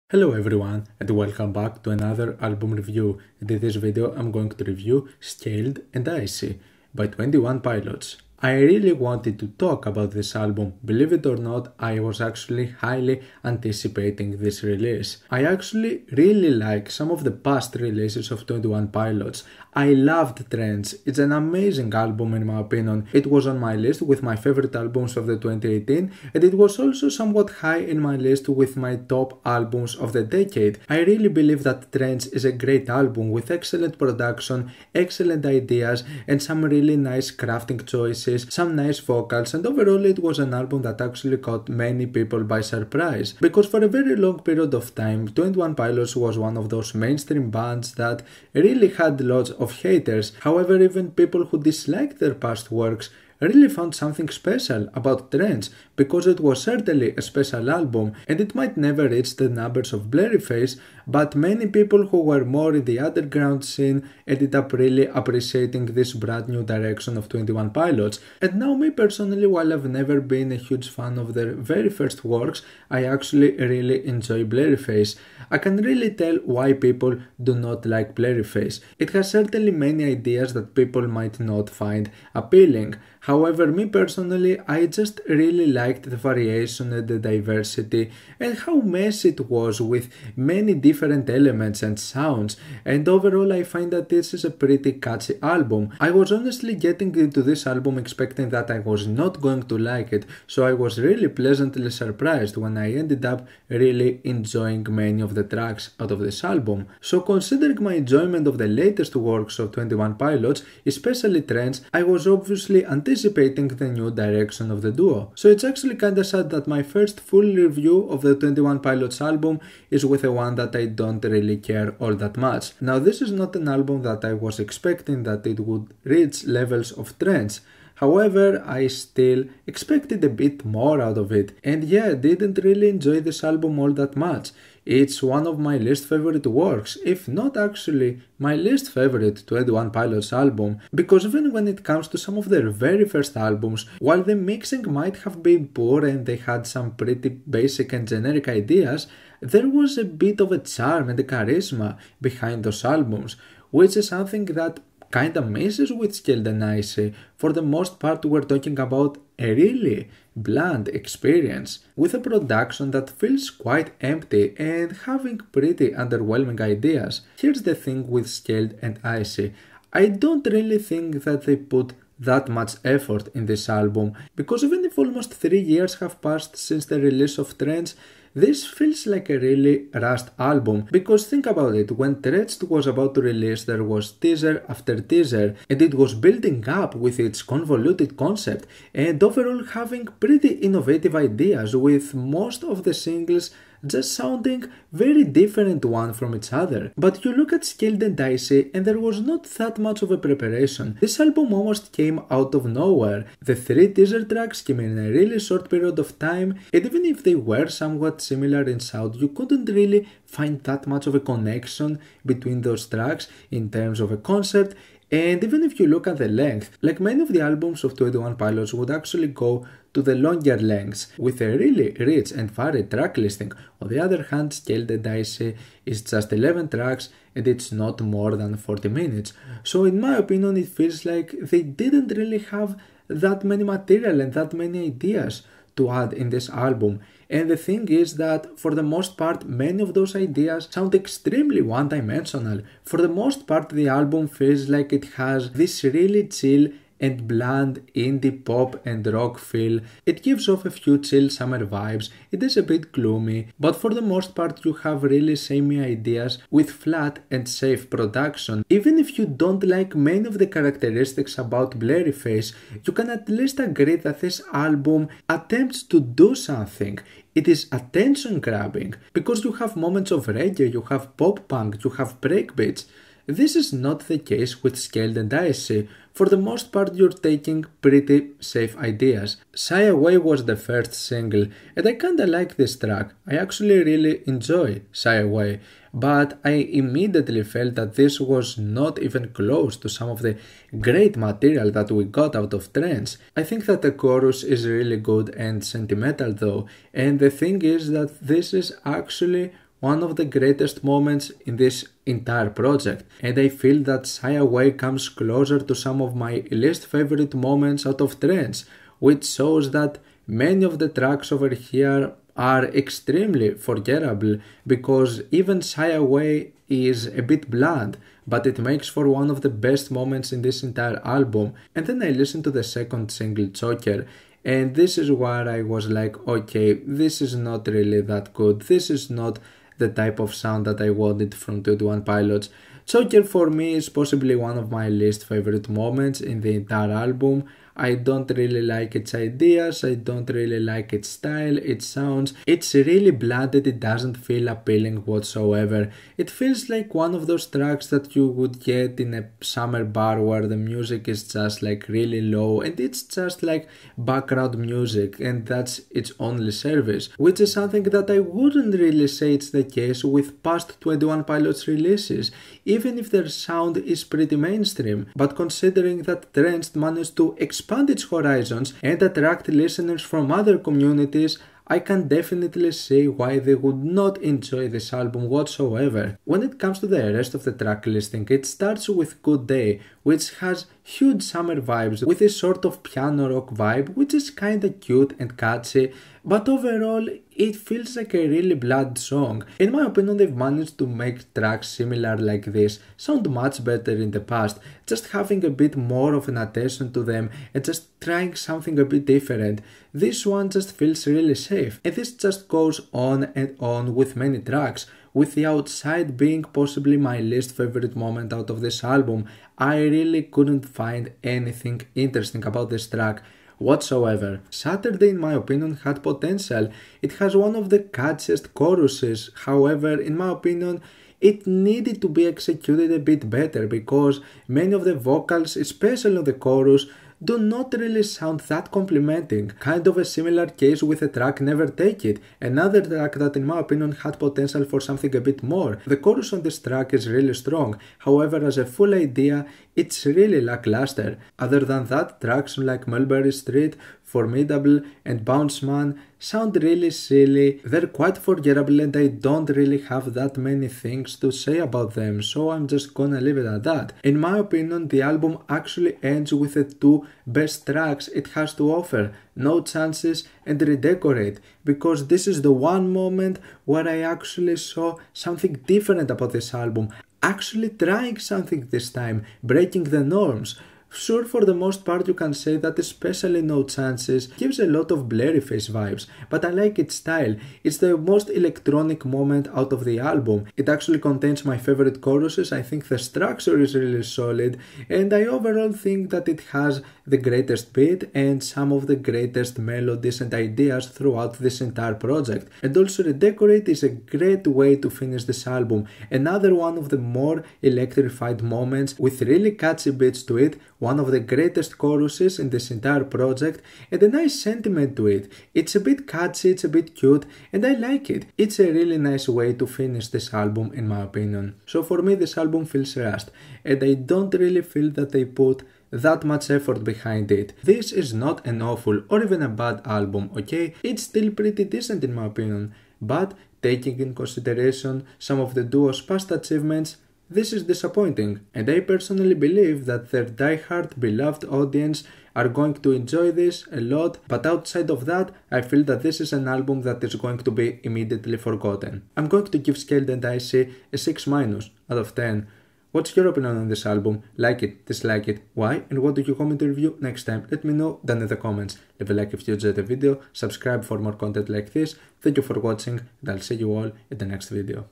Hello everyone and welcome back to another album review. In this video I'm going to review Scaled and Icy by 21 Pilots. I really wanted to talk about this album. Believe it or not, I was actually highly anticipating this release. I actually really like some of the past releases of 21 Pilots. I loved Trends. It's an amazing album in my opinion. It was on my list with my favorite albums of the 2018 and it was also somewhat high in my list with my top albums of the decade. I really believe that Trends is a great album with excellent production, excellent ideas and some really nice crafting choices, some nice vocals, and overall it was an album that actually caught many people by surprise. Because for a very long period of time, 21 Pilots was one of those mainstream bands that really had lots of haters. However, even people who disliked their past works really found something special about Trends, because it was certainly a special album and it might never reach the numbers of Blurryface, but many people who were more in the underground scene ended up really appreciating this brand new direction of 21 Pilots. And now me personally, while I've never been a huge fan of their very first works, I actually really enjoy Blurryface. I can really tell why people do not like Blurryface. It has certainly many ideas that people might not find appealing. However, me personally, I just really liked the variation and the diversity and how messy it was with many different elements and sounds, and overall I find that this is a pretty catchy album. I was honestly getting into this album expecting that I was not going to like it, so I was really pleasantly surprised when I ended up really enjoying many of the tracks out of this album. So considering my enjoyment of the latest works of 21 Pilots, especially Trends, I was obviously anticipating the new direction of the duo. So it's actually kinda sad that my first full review of the 21 Pilots album is with a one that I don't really care all that much. Now this is not an album that I was expecting that it would reach levels of Trends. However, I still expected a bit more out of it, and yeah, I didn't really enjoy this album all that much. It's one of my least favorite works, if not actually my least favorite 21 Pilots album, because even when it comes to some of their very first albums, while the mixing might have been poor and they had some pretty basic and generic ideas, there was a bit of a charm and a charisma behind those albums, which is something that kinda misses with Scaled and Icy. For the most part, we're talking about a really bland experience with a production that feels quite empty and having pretty underwhelming ideas. Here's the thing with Scaled and Icy. I don't really think that they put that much effort in this album, because even if almost 3 years have passed since the release of Trends, this feels like a really rushed album, because think about it, when Trends was about to release there was teaser after teaser and it was building up with its convoluted concept and overall having pretty innovative ideas, with most of the singles just sounding very different one from each other. But you look at Scaled and Icy and there was not that much of a preparation. This album almost came out of nowhere. The 3 teaser tracks came in a really short period of time, and even if they were somewhat similar in sound, you couldn't really find that much of a connection between those tracks in terms of a concept. And even if you look at the length, like many of the albums of 21 Pilots would actually go to the longer lengths with a really rich and varied track listing. On the other hand, Scaled and Icy is just 11 tracks and it's not more than 40 minutes. So in my opinion, it feels like they didn't really have that many material and that many ideas to add in this album. And the thing is that for the most part, many of those ideas sound extremely one-dimensional. For the most part, the album feels like it has this really chill and bland indie pop and rock feel. It gives off a few chill summer vibes, it is a bit gloomy, but for the most part you have really samey ideas with flat and safe production. Even if you don't like many of the characteristics about Blurryface, you can at least agree that this album attempts to do something. It is attention grabbing, because you have moments of reggae, you have pop punk, you have breakbeats. This is not the case with Scaled and Icy. For the most part, you're taking pretty safe ideas. Shy Away was the first single, and I kinda like this track. I actually really enjoy Shy Away, but I immediately felt that this was not even close to some of the great material that we got out of Trends. I think that the chorus is really good and sentimental though, and the thing is that this is actually one of the greatest moments in this entire project, and I feel that Shy Away comes closer to some of my least favorite moments out of Trance, which shows that many of the tracks over here are extremely forgettable because even Shy Away is a bit bland, but it makes for one of the best moments in this entire album. And then I listened to the second single, Chocker, and this is where I was like, okay, this is not really that good. This is not the type of sound that I wanted from 21 Pilots. Chocker for me is possibly one of my least favorite moments in the entire album. I don't really like its ideas, I don't really like its style, its sounds. It's really bland and it doesn't feel appealing whatsoever. It feels like one of those tracks that you would get in a summer bar where the music is just like really low and it's just like background music and that's its only service, which is something that I wouldn't really say it's the case with past 21 Pilots releases, even if their sound is pretty mainstream. But considering that Trance managed to expand its horizons and attract listeners from other communities, I can definitely see why they would not enjoy this album whatsoever. When it comes to the rest of the track listing, it starts with Good Day, which has huge summer vibes with a sort of piano rock vibe, which is kinda cute and catchy, but overall it feels like a really bland song. In my opinion, they've managed to make tracks similar like this sound much better in the past, just having a bit more of an attention to them and just trying something a bit different. This one just feels really safe, and this just goes on and on with many tracks, with The Outside being possibly my least favorite moment out of this album. I really couldn't find anything interesting about this track whatsoever. Saturday, in my opinion, had potential. It has one of the catchiest choruses, however, in my opinion, it needed to be executed a bit better because many of the vocals, especially on the chorus, do not really sound that complimenting. Kind of a similar case with the track Never Take It, another track that in my opinion had potential for something a bit more. The chorus on this track is really strong, however as a full idea it's really lackluster. Other than that, tracks like Mulberry Street, Formidable and Bounce Man sound really silly. They're quite forgettable and I don't really have that many things to say about them, so I'm just gonna leave it at that. In my opinion, the album actually ends with the two best tracks it has to offer, No Chances and Redecorate, because this is the one moment where I actually saw something different about this album, actually trying something this time, breaking the norms. Sure, for the most part you can say that especially No Chances gives a lot of Blurryface vibes, but I like its style. It's the most electronic moment out of the album. It actually contains my favorite choruses, I think the structure is really solid, and I overall think that it has the greatest beat and some of the greatest melodies and ideas throughout this entire project. And also Redecorate is a great way to finish this album, another one of the more electrified moments with really catchy beats to it, one of the greatest choruses in this entire project, and a nice sentiment to it. It's a bit catchy, it's a bit cute, and I like it. It's a really nice way to finish this album in my opinion. So for me this album feels rushed, and I don't really feel that they put that much effort behind it. This is not an awful or even a bad album, okay? It's still pretty decent in my opinion, but taking in consideration some of the duo's past achievements, this is disappointing, and I personally believe that their die-hard beloved audience are going to enjoy this a lot, but outside of that, I feel that this is an album that is going to be immediately forgotten. I'm going to give Scaled and Icy a 6- out of 10. What's your opinion on this album? Like it, dislike it, why, and what do you want me to review next time? Let me know down in the comments. Leave a like if you enjoyed the video, subscribe for more content like this. Thank you for watching, and I'll see you all in the next video.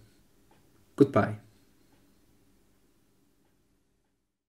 Goodbye.